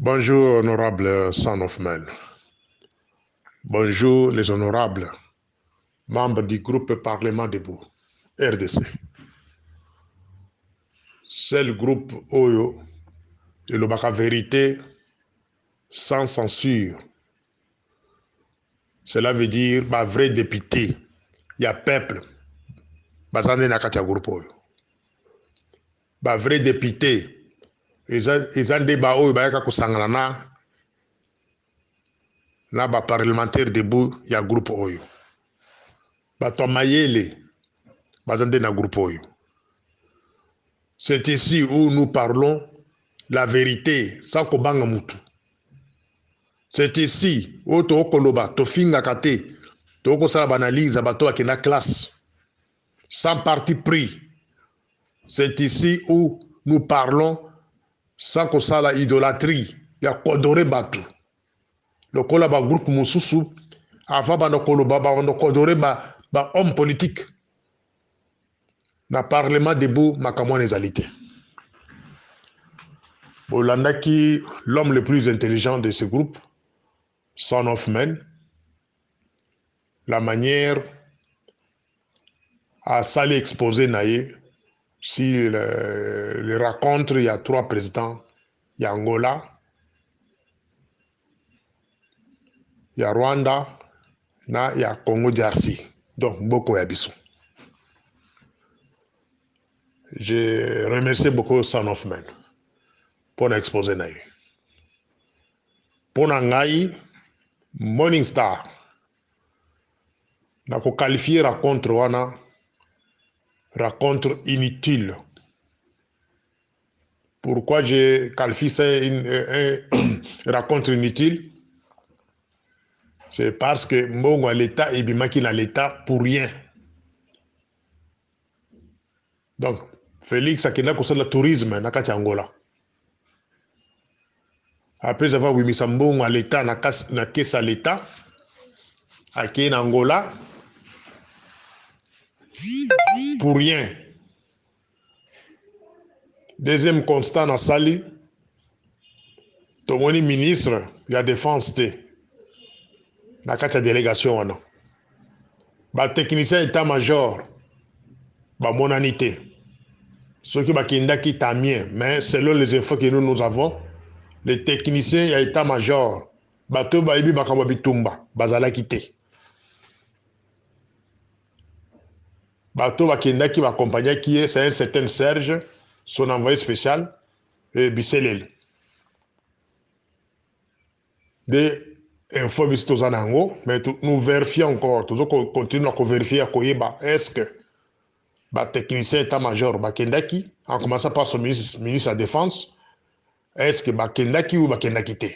Bonjour, honorable Son of Man. Bonjour, les honorables membres du groupe Parlement debout, RDC. C'est le groupe Oyo et le Baka Vérité sans censure. Cela veut dire un vrai député. Il y a peuple. Bazane Nakatia groupe Oyo. Un vrai député. Ils ont débat Oyo Bayaka Kusanglana. Là, ba parlementaire debout, il y a groupe Oyo. Bato Mayele, Bazane na groupe Oyo. C'est ici où nous parlons la vérité sans kobanga mutu. C'est ici où to koloba to finga kate to ko sala banalize bato akina classe sans parti pris. C'est ici où nous parlons sans ko sala idolâtrie ya kodore batu. Le kola ba groupe mususu avant bana koloba ba kodore ba homme politique. Na parlement debout makamwa nezalité. Bolandaki, l'homme le plus intelligent de ce groupe, Son of Man, la manière à s'aller exposer naïe, si les rencontres, il y a 3 présidents, il y a Angola, il y a Rwanda, il y a Congo DRC, donc beaucoup Yabiso. Je remercie beaucoup Son of Man pour l'exposer naïe. Pour Nangaï, Morning Star, n'a pas qualifié rencontre wana rencontre inutile. Pourquoi j'ai qualifié ça une rencontre inutile? C'est parce que Mbongo à l'État et Bimaki à l'État pour rien. Donc, Félix Akina a le tourisme na kati Angola. Après avoir mis Mbongo à l'État na caisse à l'État, à Angola, pour rien. Deuxième constat na Sali, Tomoni ministre de la défense na kati ya délégation wana. Ba technicien état-major, ba monanité. Ceux qui bakindaki tamien, mais selon les infos que nous avons, les techniciens et état-major, bato baibi bakamba bitumba, bazala kité. Bato bakindaki bakompagna qui est, c'est un certain Serge, son envoyé spécial, et Bisselel. Des infos bistos en ango, mais nous vérifions encore, nous continuons à vérifier à Koyeba, est-ce que ba technicien état-major bakendaki, en commençant par son ministre de la Défense, est-ce que bakendaki ou bakendaki te?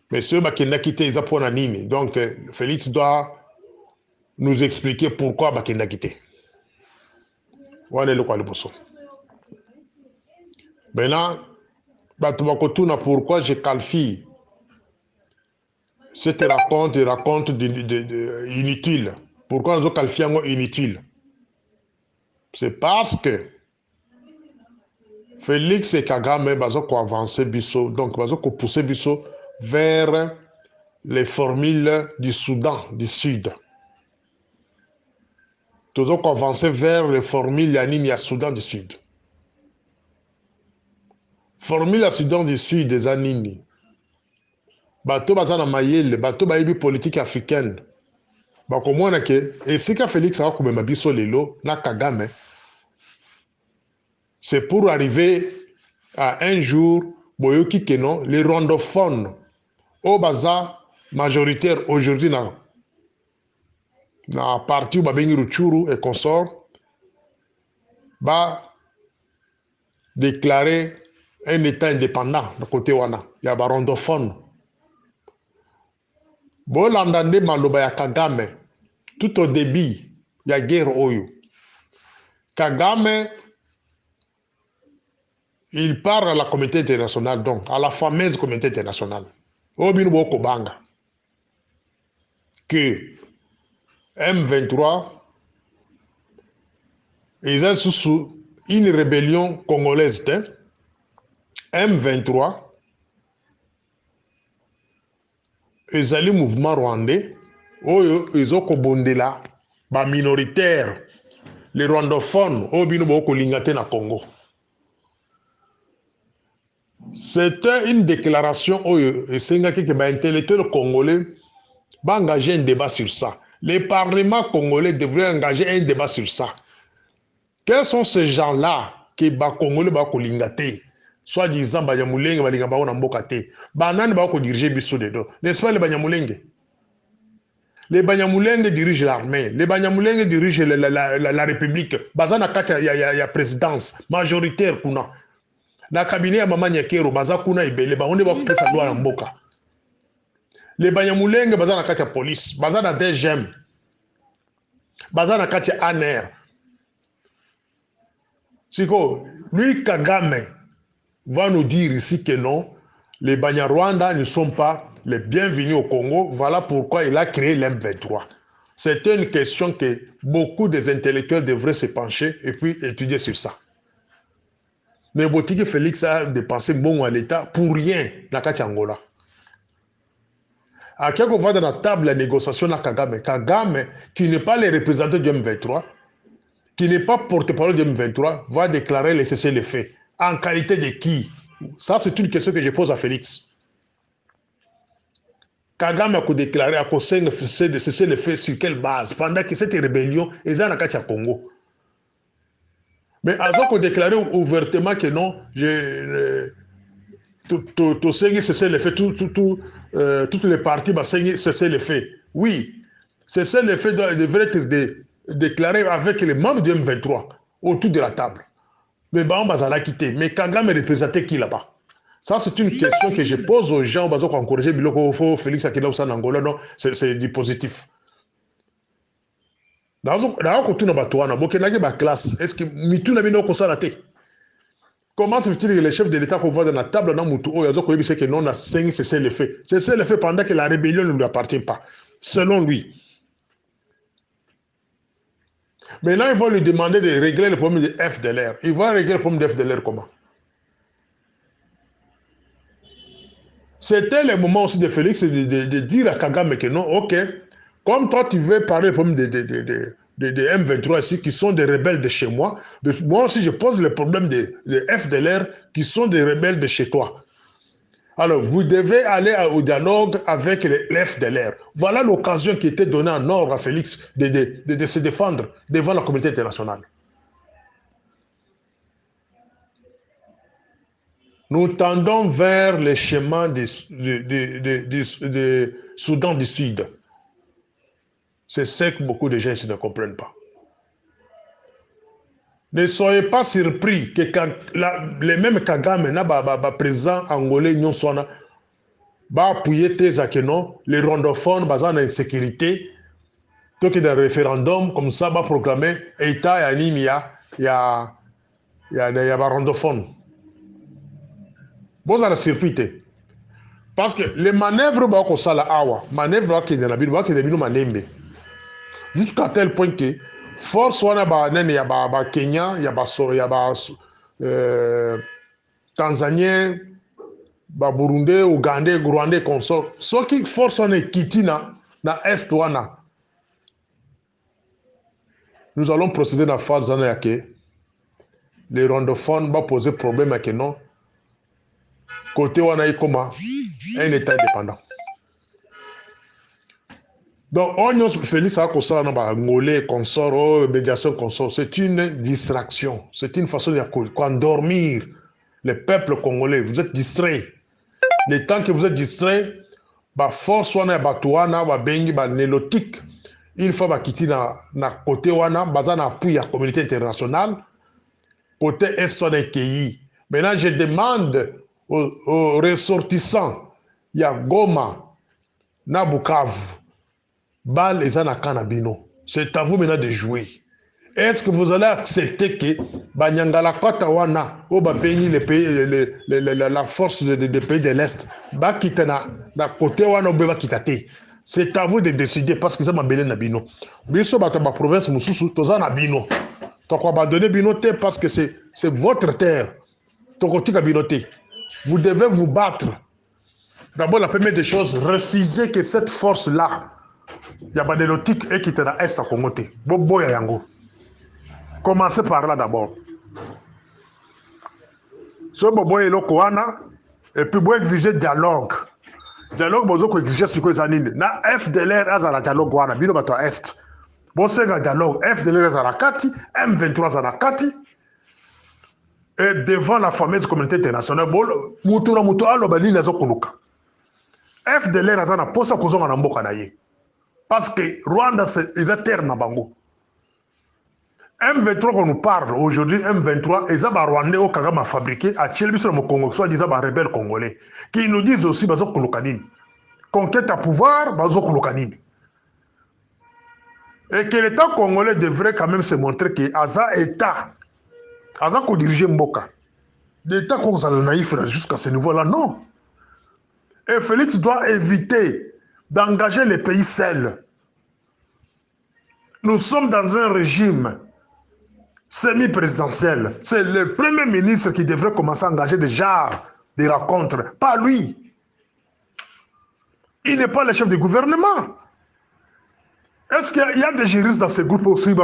Mais ceux bakendaki te, ils apprennent à nini. Donc, Félix doit nous expliquer pourquoi bakendaki te. Voilà le quoi le bosso. Maintenant, batubakotuna pourquoi je qualifie cette rencontre inutile. Pourquoi nous avons qualifié inutile? C'est parce que Félix et Kagame bazo ko avancer biso, donc bazo ko pousser biso vers les formules du Soudan du Sud. Nous avons avancé vers les formules du Soudan du Sud. Formule à Soudan du Sud des anini. Bato bazana mayele, bato bayebi politique africaine. Bakomona ke esika Félix a komema biso lelo na Kagame. C'est pour arriver à un jour boyoki kenon les rwandophones au baza majoritaire aujourd'hui na parti où babengi Rutshuru et consort ba déclarer un état indépendant de côté wana ya ba rwandophone. Bolanda nde maloba ya Kagame tout au début ya guerre oyo. Kagame il parle à la communauté internationale, donc à la fameuse communauté internationale. Obinu boko banga que M23 est sous une rébellion congolaise. M23 ezali mouvement rwandais oyo ezokobondela ba minoritaire les rwandophones oyo bino bokolinga te na Congo. C'était une déclaration oyo esengaki ke ba intellectuels congolais ba engager un débat sur ça. Les parlements congolais devraient engager un débat sur ça. Quels sont ces gens-là qui ba congolais ba kolinga te? Soi-disant Banyamulenge balinga ba na mboka te. Banani ba ko diriger biso dedans. N'est-ce pas les Banyamulenge? Les Banyamulenge dirigent l'armée. Les Banyamulenge dirigent la République. Bazana kati ya présidence majoritaire kuna. Na cabinet ya Mama Nyakero baza kuna ibele ba onde ba kopesa loi na mboka. Les Banyamulenge bazana kati ya police, bazana DGM. Bazana kati ya ANR. Siko, lui Kagame va nous dire ici que non, les Banyarwanda ne sont pas les bienvenus au Congo. Voilà pourquoi il a créé l'M23. C'est une question que beaucoup des intellectuels devraient se pencher et puis étudier sur ça. Mais Botiki Félix a dépensé bon à l'État pour rien dans Kati Angola. À qui on va dans la table de négociation de Kagame, Kagame, qui n'est pas le représentant du M23, qui n'est pas porte-parole du M23, va déclarer les cessez-le-feu. En qualité de qui? Ça, c'est une question que je pose à Félix. Kagame a déclaré à cause de cessez-le-feu sur quelle base? Pendant que cette rébellion est dans le Congo. Mais ils ont déclaré ouvertement que non, tout cessez-le-feu, toutes les parties vont cessez-le-feu. Oui, cessez-le-feu devrait être déclaré avec les membres du M23 autour de la table. Mais on va la quitter. Mais Kagame représentait qui là-bas? Ça, c'est une question que je pose aux gens. On va encourager Biloko Félix Akila en Angola. Non, c'est du positif. Est-ce que Mitou n'a pas constaté? Comment se fait-il que les chefs de l'État qu'on voit dans la table dans Moutou, ils ont dit que non, on a cessé le fait. C'est le fait pendant que la rébellion ne lui appartient pas, selon lui. Maintenant, ils vont lui demander de régler le problème de FDLR. Ils vont régler le problème de FDLR comment? C'était le moment aussi de Félix de dire à Kagame que non, ok, comme toi tu veux parler du problème de M23 ici, qui sont des rebelles de chez moi, moi aussi je pose le problème de FDLR, qui sont des rebelles de chez toi. Alors, vous devez aller au dialogue avec les FDLR. Voilà l'occasion qui était donnée en or à Félix de se défendre devant la communauté internationale. Nous tendons vers le chemin du Soudan du Sud. C'est ce que beaucoup de gens ici ne comprennent pas. Ne soyez pas surpris que les mêmes Kagame, président angolais, nous sommes appuyer les rwandophones basés en insécurité, donc dans le référendum, comme ça, va proclamer État anime, il y a rwandophones. Vous avez surpris. Parce que les manœuvres, jusqu'à tel point que force wana ba Kenya, il y a Tanzanien, ba Burundais, Ougandais, Rwandais consort. Ce qui force wana kiti na est wana. Nous allons procéder dans la phase wana que les rwandophones vont poser problème à que non. Côté wana est comme un État indépendant. Donc, on Félix a consort ngolé consort, médiation consort, c'est une distraction, c'est une façon d'endormir le peuple congolais. Vous êtes distrait. Le temps que vous êtes distrait, ba force wana batuana ba bengi ba nélotique. Une fois ba kiti na côté wana bazana appui à communauté internationale. Côté est wana pays. Maintenant, je demande aux ressortissants, il y a Goma, na Bukavu. Bal et Kanabino. C'est à vous maintenant de jouer. Est-ce que vous allez accepter que Banyangala Kotawana ou Babeni la force des pays de l'Est va quitter na côté wana ou quitter? C'est à vous de décider parce que ça m'a belé Nabino. Biso bata ba province mususu toza Nabino. Donc abandonner Binoté parce que c'est votre terre. Tokoti Kabinoté. Vous devez vous battre. D'abord, la première des choses, refuser que cette force-là, il y a des lotiques et qui étaient dans l'Est à Congo. Bobo Yango. Commencez par là d'abord. Ce Bobo est et puis vous exigez dialogue. Dialogue, vous exigez ce que vous avez dit. Na FDLR, vous avez dialogue, vous avez dit Est. Vous avez dialogue, FDLR, vous avez Kati, M23, vous avez Kati. Et devant la fameuse communauté internationale, Moutouna Moutoua, l'Obali, les autres. FDLR, vous avez posé à na mboka na ye. Parce que Rwanda, ils ont terme à Bango. M23 qu'on nous parle aujourd'hui, M23, ils ont Rwandais au Kagame fabriqué à Tchelbi sur le Congo, soit disant rebelles congolais, qui nous disent aussi bazo kolokanine. Conquête à pouvoir, bazo kolokanine. Et que l'État congolais devrait quand même se montrer que Aza État, Aza ko diriger Mboka. L'État qu'on a le naïf jusqu'à ce niveau-là, non. Et Félix doit éviter d'engager les pays seuls. Nous sommes dans un régime semi-présidentiel. C'est le premier ministre qui devrait commencer à engager déjà des rencontres, pas lui. Il n'est pas le chef du gouvernement. Est-ce qu'il y a des juristes dans ce groupe aussi qui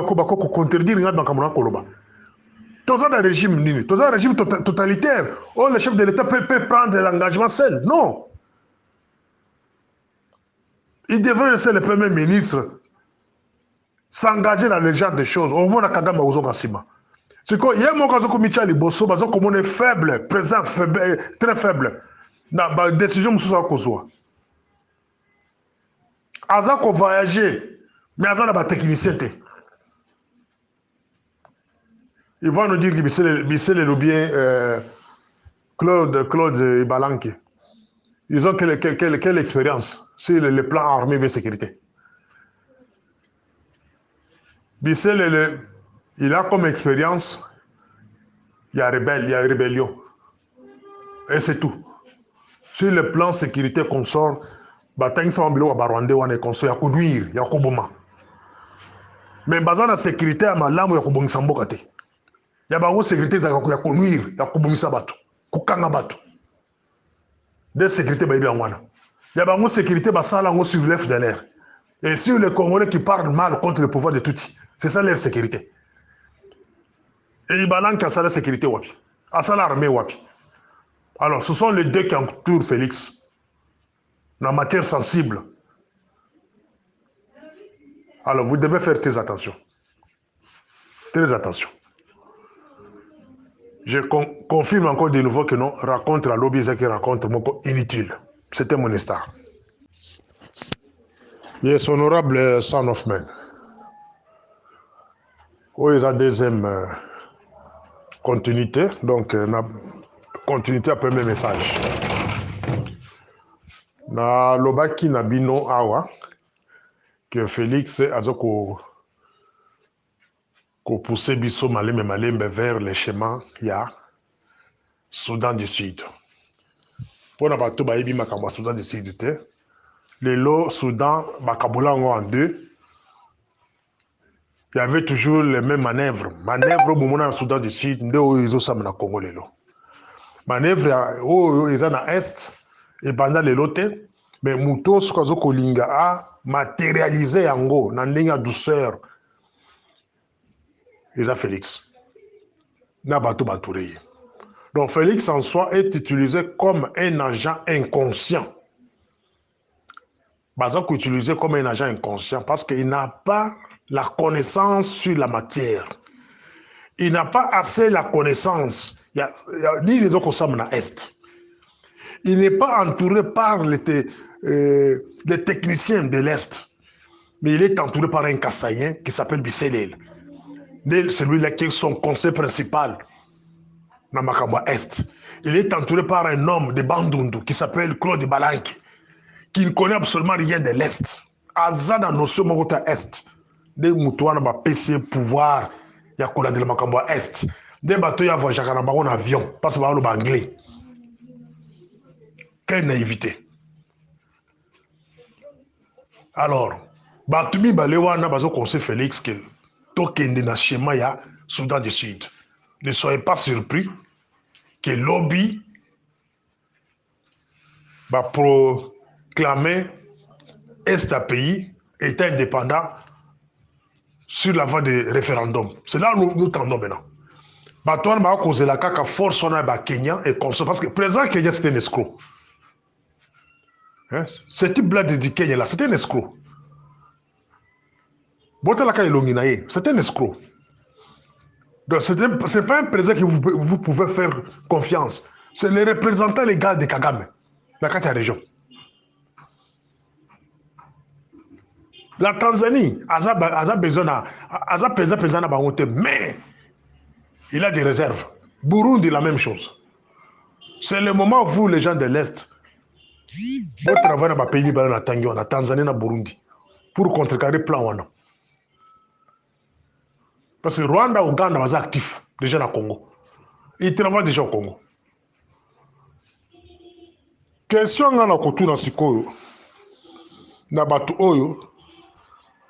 contredisent dans Kamuna Koloba? Tous un régime, tous un régime totalitaire, où le chef de l'État peut prendre l'engagement seul. Non. Il devrait laisser le premier ministre s'engager dans le genre de choses. Au moins, Kagame Ouzonga Sima. C'est qu'il y a un cas comme Michel Bosso, comme on est faible, présent, faible, très faible. Dans la décision, je suis à Aza ko voyager, mais Aza n'a pas technicien. Ils vont nous dire que c'est le bien Claude Ibalanki. Ils ont quelle expérience sur le plan armé et sécurité. Il a comme expérience, il y a rébellion. Et c'est tout. Sur le plan sécurité qu'on sort, bataille ça va Barwande wane konso ya conduire ya koboma. Mais bazana la sécurité à malamu ya kobongisa mboka te. Ya bango sécurité za ya conduire ya kobomisa bato, kokanga bato. De sécurité ba ngwana. Ya bango sécurité basala ngo sur l'EF de l'air. Et sur les Congolais qui parlent mal contre le pouvoir de Tutsi, c'est ça leur sécurité. Et Ibalan qui a ça la sécurité wapi. A ça l'armée wapi. Alors, ce sont les deux qui entourent Félix. Dans la matière sensible. Alors, vous devez faire très attention. Très attention. Je confirme encore de nouveau que non, raconte la lobby, c'est qui raconte mon inutile. C'était mon star. Yes, honorable son of man. Où est la deuxième continuité? Donc, continuité après mes messages. Na lobaki na bino awa que Félix azoko ko pousser biso malembe vers le chemin ya Soudan du Sud. Pour na bato ba yebi makambo Soudan du Sud te. Lelo Soudan bakabolango en deux. Il y avait toujours les mêmes manœuvres. Manœuvre au moment Soudan du Sud, nde izo sam na Congo lelo. Manœuvre au ils na est et pendant les lotés, mais Mouto Sokazo Kolinga a matérialisé yango dans une douceur. Et ça Félix. Nabato Batouré. Donc Félix en soi est utilisé comme un agent inconscient. Bazak utilisé comme un agent inconscient parce qu'il n'a pas la connaissance sur la matière. Il n'a pas assez la connaissance. Il y a ni les autres comme na est. Il n'est pas entouré par les techniciens de l'Est, mais il est entouré par un Kassaïen qui s'appelle Bisselel. Celui-là qui est son conseil principal dans Makamba Est. Il est entouré par un homme de Bandundu qui s'appelle Claude Balanki, qui ne connaît absolument rien de l'Est. Azana notion Mogota Est. Des moutouana ba PC pouvoir, il y a quoi de Makamba Est. Des bateaux y a voyagé en avion, parce que c'est en anglais. Quelle naïveté. Alors, Batumi Balewana Bazo Conseil Félix que Tokende na schéma ya Soudan du Sud. Ne soyez pas surpris que lobby va proclamer Est à pays, État indépendant, sur la voie des référendums. C'est là où nous tendons maintenant. Toi, on a causé la caca force on a Kenya et comme ça, parce que le président Kenya, c'était un escroc. Hein? Ce type-là du Kenya, là, c'était un escroc. C'était un escroc. Donc, ce n'est pas un président que vous pouvez faire confiance. C'est le représentant légal de Kagame, dans la région. La Tanzanie, a besoin président na bangote, mais il a des réserves. Burundi, la même chose. C'est le moment où vous, les gens de l'Est, vous travaillez dans le pays de la Tanzanie, na Burundi, pour contrecarrer le plan wana. Parce que Rwanda, Ouganda, sont actifs déjà dans le Congo. Ils travaillent déjà au Congo. Question nga na kotu na sikoyo na batu oyo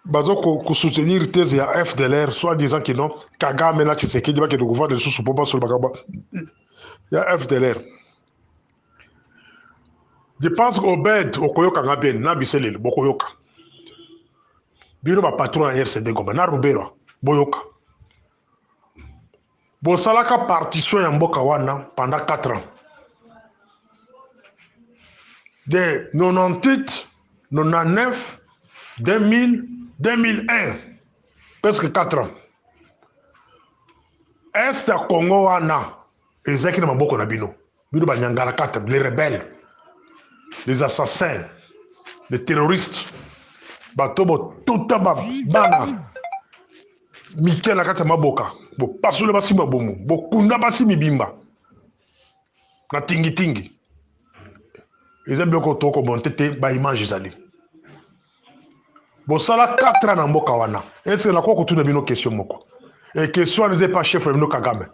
bazo ko soutenir thèse ya FDLR soit disant que non Kagame na Tshisekedi ba ke de gouvernement de sous popa sur bakaba ya FDLR. Je pense qu'au Obed okoyoka nga bien na biselele bokoyoka. Bino ba patron ya RCD Goma na Rubero boyoka. Bosalaka partition ya mboka wana pendant 4 ans. De 98, 99, 2000, 2001, presque 4 ans. Est à Congo wana, ezaki na maboko na bino. Bino banyangala 4, les rebelles, les assassins, les terroristes. Batobo tuta bana. Mikel akata maboka. Bo pasule basi mabomu, bo kunda basi mibimba. Na tingi tingi. Ils ont bien toko monté ba image ezali. Bon ça là 4 ans na mboka wana. Est-ce que la quoi kutuna bino question moko? Et question ne pas chef bino Kagame.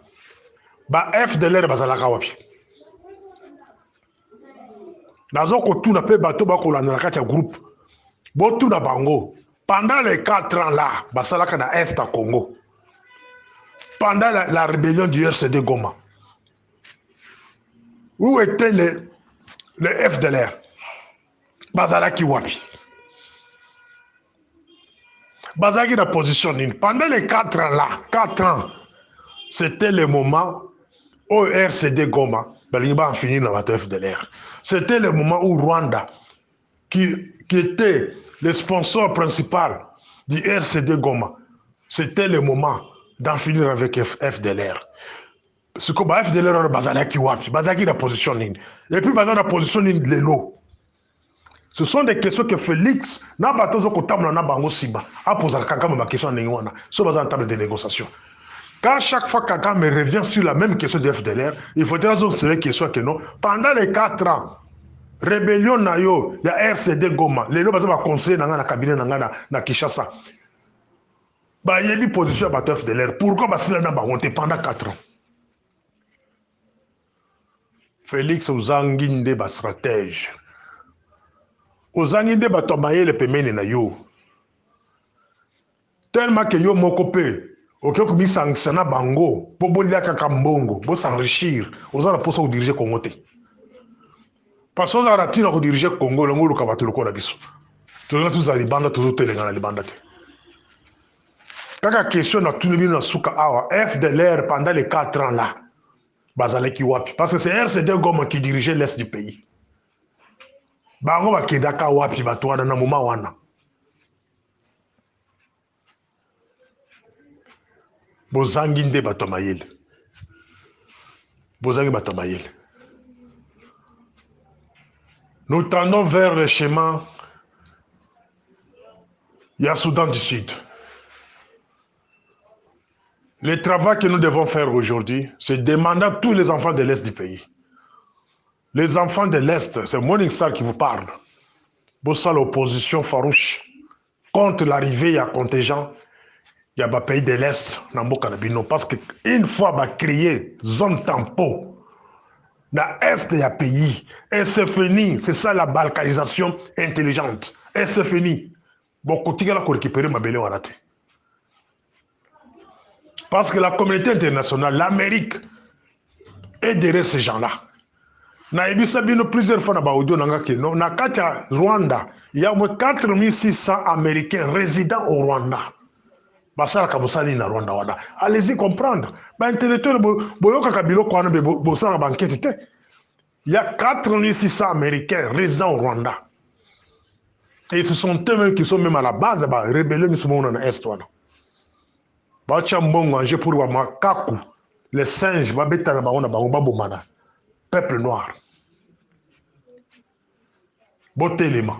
Ba FDLR bazalaka wapi? Nazo kutuna pe bato ba kolanda na kati ya groupe. Bo tuna bango. Pendant les 4 ans là, basalaka na Est à Congo. Pendant la rébellion du RCD Goma. Où étaient le FDLR? Bazalaki wapi? Bazalaki na position nini? Pendant les 4 ans là, 4 ans, c'était le moment où RCD Goma, balingi en finir dans la FDLR. C'était le moment où Rwanda, qui était le sponsor principal du RCD Goma, c'était le moment d'en finir avec FDLR. Ce que FDLR bazalaki wapi? Bazalaki na position nini? Et puis bazalaki na position nini de l'eau. Ce sont des questions que Félix n'a pas toujours comptable na bango simba. A posé à Kagame ma question en wana. Sur la table de négociation. Quand chaque fois Kagame revient sur la même question de FDLR, il faudra résoudre ces questions que non. Pendant les 4 ans, rébellion na yo, il y a RCD Goma. Les gens va conseiller dans le cabinet na Kinshasa. Bah il y a une position à battre FDLR. Pourquoi parce qu'il n'a pas monté pendant 4 ans? Félix Ozanginde ba stratège. Ozanginde ba tomaye pemene na yo. Tellement que yo moko pe oke ko mi sanctionna bango po bolia kaka mbongo bo s'enrichir ozala posa ko diriger Congo te. Parce que ozala tina ko diriger Congo longo luka bato lokola biso. Tozala tuza libanda tozo telenga na libanda te. Kaka question na tunibi na suka awa FDLR pendant les 4 ans là. Bazalaki wapi? Parce que c'est RCD Goma qui dirigeait l'est du pays. Bango bakedaka wapi bato wana na moment wana. Bozangi nde bato mayele. Bozangi bato mayele. Nous tendons vers le chemin ya Soudan du Sud. Le travail que nous devons faire aujourd'hui, c'est demander à tous les enfants de l'Est du pays. Les enfants de l'Est, c'est Morning Star qui vous parle. Bossa l'opposition farouche contre l'arrivée à contingent. Il y a des pays de l'Est, parce qu'une fois bah, créé zone tampon, dans l'Est, il y a pays. Et c'est fini. C'est ça la balkanisation intelligente. Et c'est fini. Bon, quand tu as récupéré ma belle warate. Parce que la communauté internationale, l'Amérique, est derrière ces gens-là. Na ebisa bino plusieurs fois na ba audio nanga ke no na kacha Rwanda, il y a au moins 4600 Américains résidant au Rwanda. Basala kabosali na Rwanda wada. Allez-y comprendre. Ba intellectuel boyoka kabilo kwa na bosala banquete te. Il y a 4600 Américains résidant au Rwanda. Et ce sont eux qui sont même à la base ba rébellion ni somo na est wana. Ba chambongo anje pour wa makaku. Les singes ba betana ba ona ba bomana. Peuple noir. Botelema.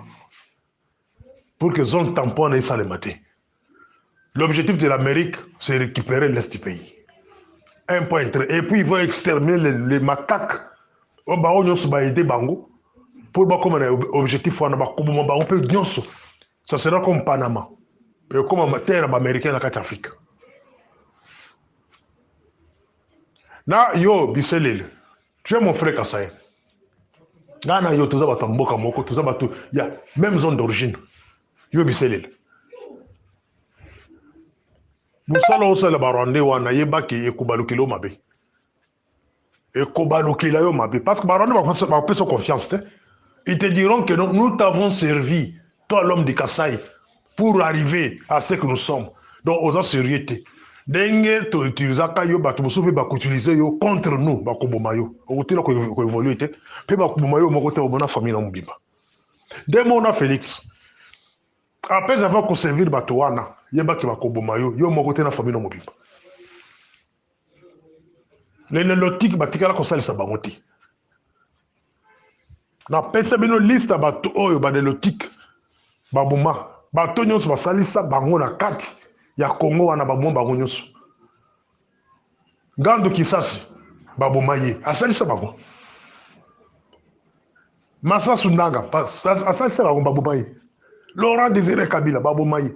Pour que zone tampon ait ça le matin. L'objectif de l'Amérique, c'est récupérer l'Est du pays. Un point très. Et puis, ils vont exterminer les macaques. On va aider Bango. Pour comme un objectif, on peut ça sera comme Panama. Et comme terre américaine à Afrique. Na yo, Bisselil. Tu es mon frère Kassaye. Nana yo, tout ça, moko, tout ça, il y a même zone d'origine. Yo, Bisselil. Musala osala barande wana yebaki ekobalukilo mabe. Ekobalukila yo mabe. Parce que barande va faire confiance. Ils te diront que nous t'avons servi, toi l'homme de Kassaye, pour arriver à ce que nous sommes. Donc, aux sérieuxité. Dengue, tu utilises yo, tu peux utiliser yo contre nous, bakoboma yo. Au tiro ko évoluer te, pe bakoboma yo moko te obona famille na mbimba. Demona Félix. Après avoir conservé Batouana, yebaki bakoboma yo, yo moko te na famille na mbimba. Les nélotiques batikala ko salisa bango te. Na pesa bino liste bato oyo ba nélotique babuma. Bato nyonso basalisa bango na kati ya Congo wana babuma bango nyonso. Ngando Kisasi babuma ye asalisa bango. Masasu Ndanga asalisa bango babuma ye. Laurent Désiré Kabila babuma ye.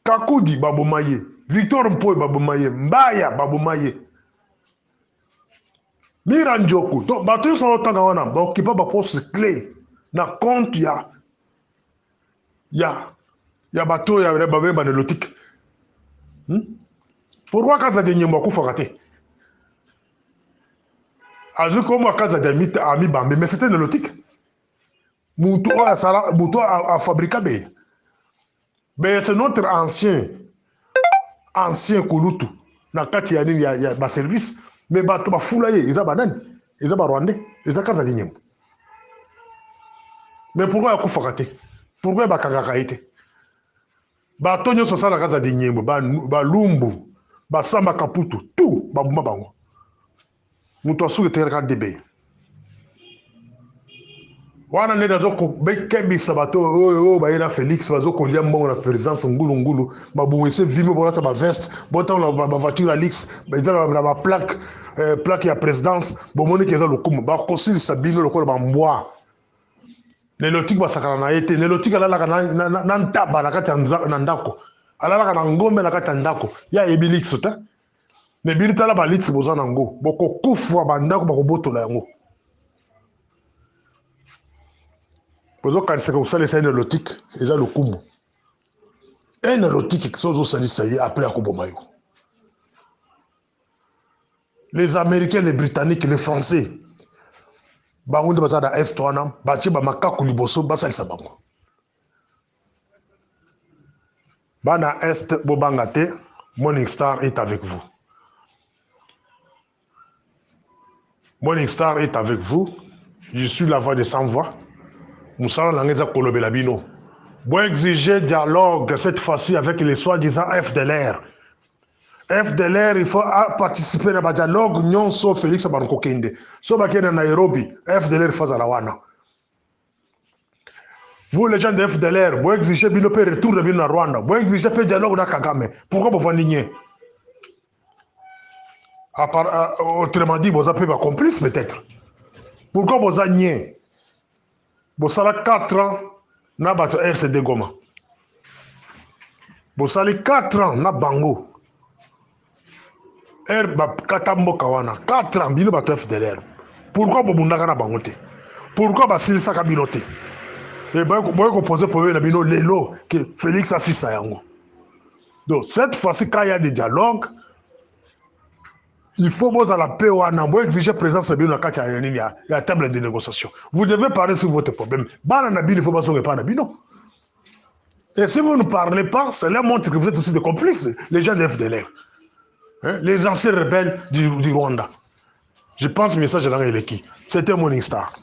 Kakudi babuma ye. Victor Mpoy babuma ye. Mbaya babuma ye. Miranjoku. Donc bato nyonso otanga wana ba occuper ba poste clé na compte ya bato ya babemba nélotique. Pourquoi Kaza de Nyembo akufaka te? Azu comme Kaza de Ami Bambe, mais c'était nélotique. Moutou a fabriqué. Mais c'est notre ancien Kouloutou. Na kati ya nini ya ba service. Mais bato ba fulaye, ils a banane, ils a ba rwandais, ils a Kaza de Nyembo. Mais pourquoi akufaka te? Pourquoi ba kangaka ite? Bato nyonso sala Kaza de Nyembo, ba lumbu. Basamba Kaputu, tout, babuma bango. Mutu asuke tereka debe. Wana neda zoko bekebi sabato baina Félix bazo kolia mbongo na présidence ngulu babu ese vime bolata ba veste bota na ba voiture Alix bazala na ba plaque ya présidence bomoni keza lokumu ba kosili sabino lokola ba mbwa. Nélotique basakana na ete nélotique alala na ntaba na kati na ndako. Alala na ngombe na kati ndako ya ebilix ta me bilita la balix boza nango boko kufwa bandako bako botola yango bozo kanisa ko sala sa nélotique eza lokumu nélotique sozo salisa ye après akoboma yo. Les Américains, les Britanniques, les Français bangunde baza da est wana bachi ba makaku liboso basalisa bango. Bana Est Bobangate, Morning Star est avec vous. Morning Star est avec vous. Je suis la voix de sans voix. Moussala Langeza Kolobelabino. Vous exigez dialogue cette fois-ci avec les soi-disant FDLR. FDLR, il faut participer à un dialogue, non sauf Félix Abankokende. Sauf à Nairobi, FDLR Fazalawana. Vous, les gens de FDLR, vous exigez le retour de Bino Rwanda, vous exigez le dialogue avec Kagame. Pourquoi vous venez? Autrement dit, vous avez pas complice peut-être. Pourquoi vous avez nié? Vous avez 4 ans, na bato RCD Goma. Vous avez 4 ans, na Bango. Katambo Kawana. 4 ans, Bino bato FDLR. Pourquoi vous avez na Bango? Pourquoi vous avez ça Binote? Et bien, vous posez problème à Bino Lelo que Félix a ça yango. Donc, cette fois-ci, quand il y a des dialogues, Il faut que la paix ou un emploi exiger présence de la table de négociation. Vous devez parler sur votre problème. Il faut pas non. Et si vous ne parlez pas, cela montre que vous êtes aussi des complices, les gens de FDLR. Hein? Les anciens rebelles du Rwanda. Je pense que le message est là. C'était Morning Star.